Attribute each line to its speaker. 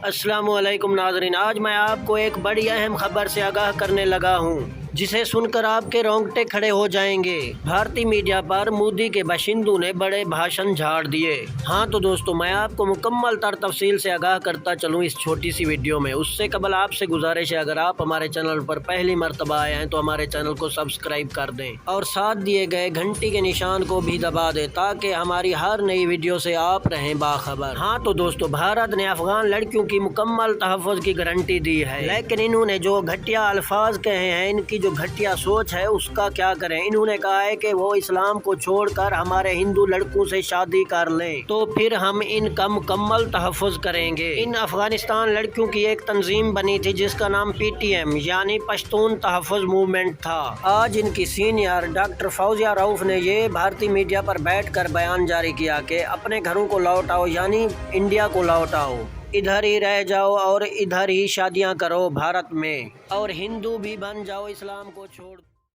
Speaker 1: अस्सलाम वालेकुम नाज़रीन, आज मैं आपको एक बड़ी अहम खबर से आगाह करने लगा हूँ जिसे सुनकर आपके रोंगटे खड़े हो जाएंगे। भारतीय मीडिया पर मोदी के बाशिंदों ने बड़े भाषण झाड़ दिए। हाँ तो दोस्तों, मैं आपको मुकम्मल तर तफसील से आगाह करता चलूँ इस छोटी सी वीडियो में। उससे कबल आपसे गुजारिश है, अगर आप हमारे चैनल पर पहली मर्तबा आए हैं तो हमारे चैनल को सब्सक्राइब कर दें और साथ दिए गए घंटी के निशान को भी दबा दें ताकि हमारी हर नई वीडियो से आप रहें बाखबर। हाँ तो दोस्तों, भारत ने अफगान लड़कियों की मुकम्मल तहफ़्फ़ुज़ की गारंटी दी है, लेकिन इन्होंने जो घटिया अल्फाज कहे हैं, इनकी जो घटिया सोच है उसका क्या करें। इन्होंने कहा है कि वो इस्लाम को छोड़कर हमारे हिंदू लड़कों से शादी कर लें तो फिर हम इनका मुकम्मल तहफ़्फ़ुज़ करेंगे। इन अफगानिस्तान लड़कियों की एक तंजीम बनी थी जिसका नाम PTM यानी पश्तून तहफ़्फ़ुज़ मूवमेंट था। आज इनकी सीनियर डॉक्टर फौजिया रऊफ ने ये भारतीय मीडिया पर बैठकर बयान जारी किया कि अपने घरों को लौट आओ, यानी इंडिया को लौट आओ, इधर ही रह जाओ और इधर ही शादियां करो भारत में, और हिंदू भी बन जाओ, इस्लाम को छोड़